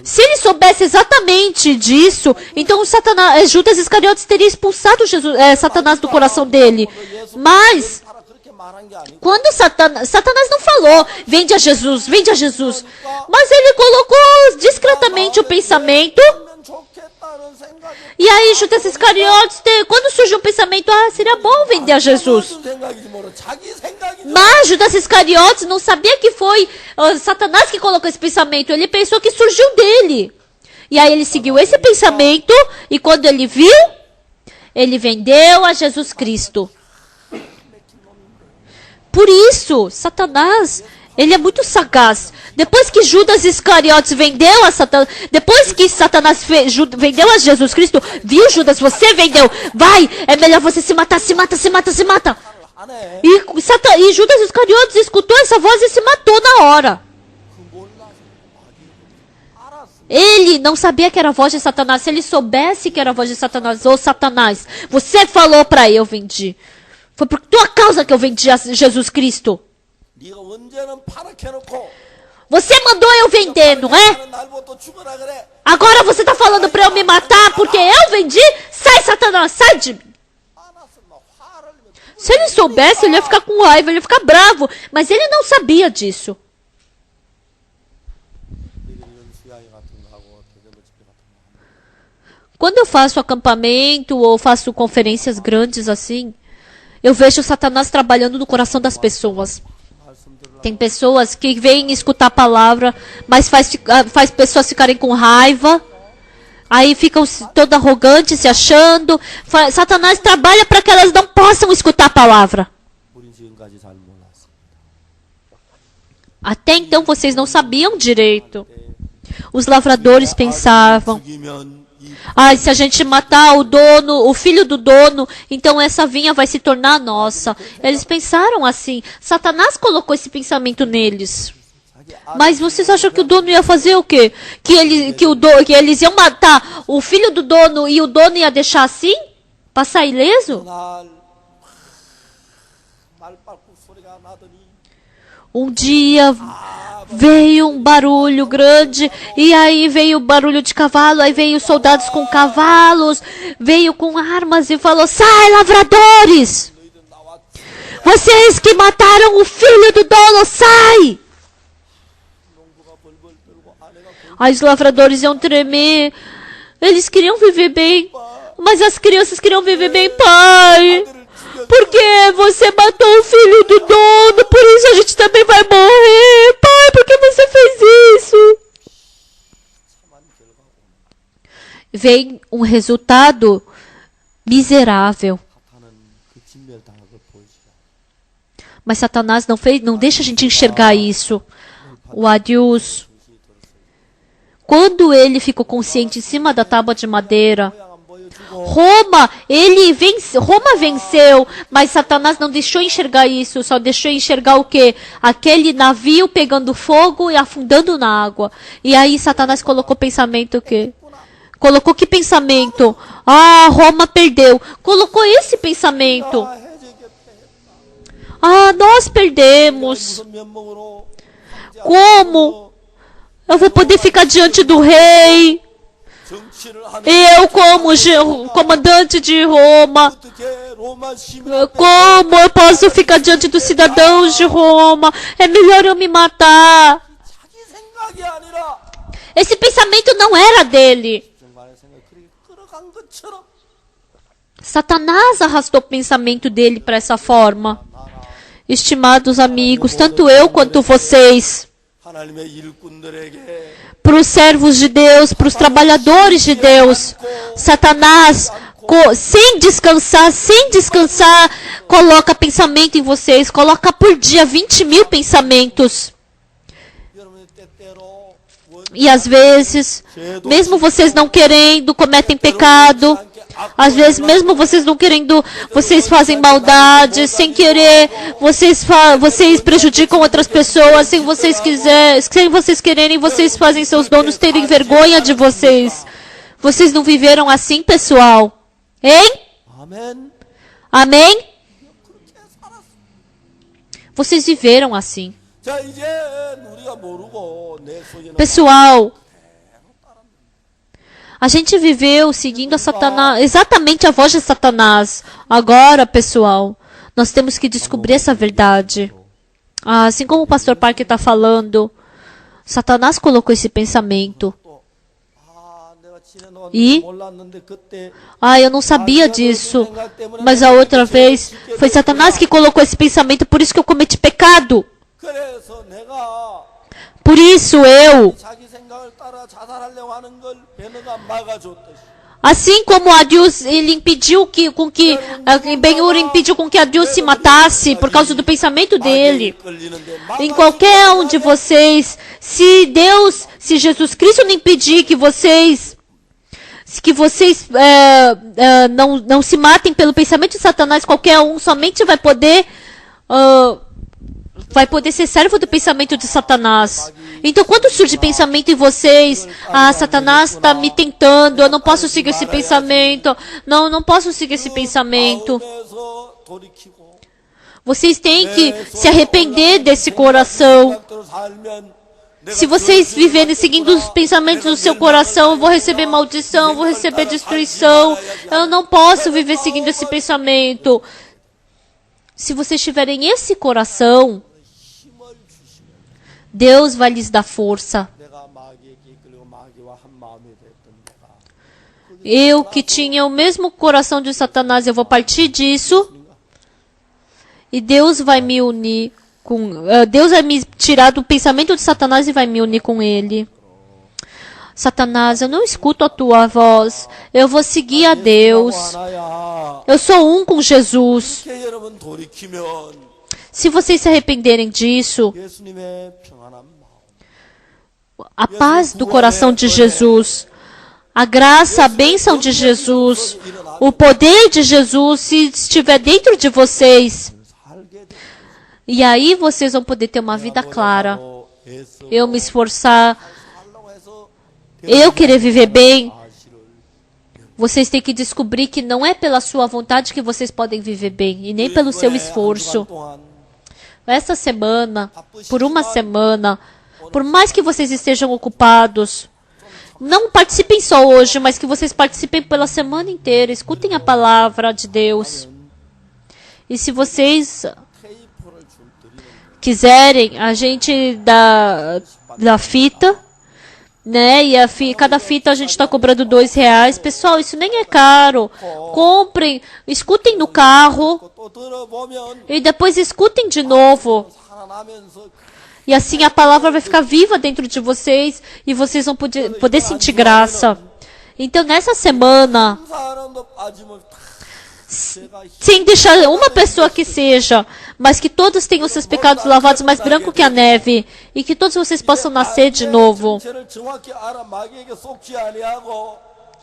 Se ele soubesse exatamente disso, então Judas Iscariotes teria expulsado Satanás do coração dele. Mas quando Satanás não falou: vende a Jesus, mas ele colocou discretamente o pensamento. E aí Judas Iscariotes, quando surgiu o pensamento: seria bom vender a Jesus. Mas Judas Iscariotes não sabia que foi Satanás que colocou esse pensamento. Ele pensou que surgiu dele. E aí ele seguiu esse pensamento, e quando ele viu, ele vendeu a Jesus Cristo. Por isso, Satanás, ele é muito sagaz. Depois que Judas Iscariotes vendeu a Satanás, depois que Satanás vendeu a Jesus Cristo, viu, Judas, você vendeu, vai, é melhor você se matar. E Judas Iscariotes escutou essa voz e se matou na hora. Ele não sabia que era a voz de Satanás. Se ele soubesse que era a voz de Satanás: Satanás, você falou para eu vendi. Foi por tua causa que eu vendi a Jesus Cristo. Você mandou eu vender, não é? Agora você está falando para eu me matar porque eu vendi? Sai, Satanás, sai de mim. Se ele soubesse, ele ia ficar com raiva, ele ia ficar bravo. Mas ele não sabia disso. Quando eu faço acampamento ou faço conferências grandes assim, eu vejo Satanás trabalhando no coração das pessoas. Tem pessoas que vêm escutar a palavra, mas faz pessoas ficarem com raiva. Aí ficam todo arrogantes, se achando. Satanás trabalha para que elas não possam escutar a palavra. Até então vocês não sabiam direito. Os lavradores pensavam: se a gente matar o dono, o filho do dono, então essa vinha vai se tornar nossa. Eles pensaram assim. Satanás colocou esse pensamento neles. Mas vocês acham que o dono ia fazer o quê? Que eles iam matar o filho do dono e o dono ia deixar assim? Passar ileso? Um dia veio um barulho grande, e aí veio o barulho de cavalo, aí veio soldados com cavalos, veio com armas e falou: sai, lavradores! Vocês que mataram o filho do dono, sai! Aí os lavradores iam tremer. Eles queriam viver bem, mas as crianças queriam viver bem. Pai, por que você matou o filho do dono? Por isso a gente também vai morrer. Pai, por que você fez isso? Vem um resultado miserável. Mas Satanás não deixa a gente enxergar isso. O Adius, quando ele ficou consciente em cima da tábua de madeira, Roma venceu, mas Satanás não deixou enxergar isso, só deixou enxergar o quê? Aquele navio pegando fogo e afundando na água. E aí Satanás colocou pensamento o quê? Colocou que pensamento? Roma perdeu. Colocou esse pensamento. Nós perdemos. Como eu vou poder ficar diante do rei? Eu, como comandante de Roma, como eu posso ficar diante dos cidadãos de Roma? É melhor eu me matar. Esse pensamento não era dele. Satanás arrastou o pensamento dele para essa forma. Estimados amigos, tanto eu quanto vocês, para os servos de Deus, para os trabalhadores de Deus, Satanás, sem descansar, coloca pensamento em vocês, coloca por dia 20.000 pensamentos. E às vezes, mesmo vocês não querendo, cometem pecado. Às vezes, mesmo vocês não querendo, vocês fazem maldade, sem querer, vocês prejudicam outras pessoas, sem vocês quererem, vocês fazem seus donos terem vergonha de vocês. Vocês não viveram assim, pessoal? Hein? Amém? Vocês viveram assim. Pessoal, a gente viveu seguindo a Satanás, exatamente a voz de Satanás. Agora, pessoal, nós temos que descobrir essa verdade. Assim como o pastor Parker está falando, Satanás colocou esse pensamento. E, eu não sabia disso, mas a outra vez foi Satanás que colocou esse pensamento, por isso que eu cometi pecado. Por isso assim como Adius, ele impediu Ben-Hur impediu com que Adius se matasse por causa do pensamento dele. Em qualquer um de vocês, se Jesus Cristo não impedir que vocês não se matem pelo pensamento de Satanás, qualquer um somente vai poder ser servo do pensamento de Satanás. Então, quando surge pensamento em vocês, Satanás está me tentando, eu não posso seguir esse pensamento, não posso seguir esse pensamento. Vocês têm que se arrepender desse coração. Se vocês viverem seguindo os pensamentos do seu coração, eu vou receber maldição, eu vou receber destruição. Eu não posso viver seguindo esse pensamento. Se vocês tiverem esse coração, Deus vai lhes dar força. Eu que tinha o mesmo coração de Satanás, eu vou partir disso. E Deus vai me unir com... Deus vai me tirar do pensamento de Satanás e vai me unir com ele. Satanás, eu não escuto a tua voz. Eu vou seguir a Deus. Eu sou um com Jesus. Se vocês se arrependerem disso, a paz do coração de Jesus, a graça, a bênção de Jesus, o poder de Jesus, se estiver dentro de vocês, e aí vocês vão poder ter uma vida clara. Eu me esforçar, eu querer viver bem. Vocês têm que descobrir que não é pela sua vontade que vocês podem viver bem, e nem pelo seu esforço. Essa semana, por uma semana, por mais que vocês estejam ocupados, não participem só hoje, mas que vocês participem pela semana inteira. Escutem a palavra de Deus. E se vocês quiserem, a gente da fita, né? E cada fita a gente está cobrando R$2. Pessoal, isso nem é caro. Comprem, escutem no carro e depois escutem de novo. E assim a palavra vai ficar viva dentro de vocês e vocês vão poder sentir graça. Então, nessa semana, sem deixar uma pessoa que seja, mas que todos tenham seus pecados lavados mais branco que a neve, e que todos vocês possam nascer de novo.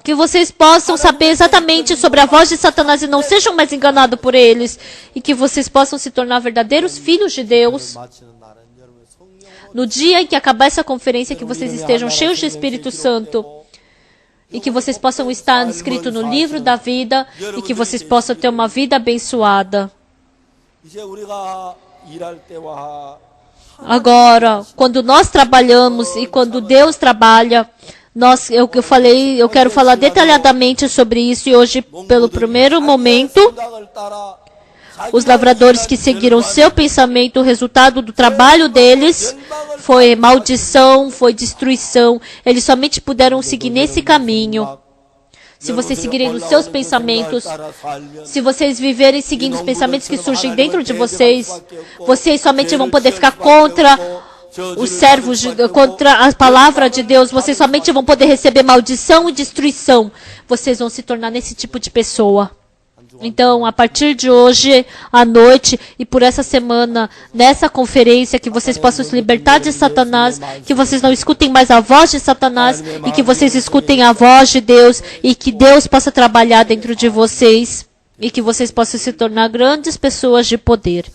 Que vocês possam saber exatamente sobre a voz de Satanás e não sejam mais enganados por eles. E que vocês possam se tornar verdadeiros filhos de Deus. No dia em que acabar essa conferência, que vocês estejam cheios de Espírito Santo. E que vocês possam estar inscritos no livro da vida. E que vocês possam ter uma vida abençoada. Agora, quando nós trabalhamos e quando Deus trabalha, eu quero falar detalhadamente sobre isso. E hoje, pelo primeiro momento, os lavradores que seguiram seu pensamento, o resultado do trabalho deles foi maldição, foi destruição. Eles somente puderam seguir nesse caminho. Se vocês seguirem nos seus pensamentos, se vocês viverem seguindo os pensamentos que surgem dentro de vocês, vocês somente vão poder ficar contra os servos, contra a palavra de Deus. Vocês somente vão poder receber maldição e destruição. Vocês vão se tornar nesse tipo de pessoa. Então, a partir de hoje à noite e por essa semana, nessa conferência, que vocês possam se libertar de Satanás, que vocês não escutem mais a voz de Satanás e que vocês escutem a voz de Deus e que Deus possa trabalhar dentro de vocês e que vocês possam se tornar grandes pessoas de poder.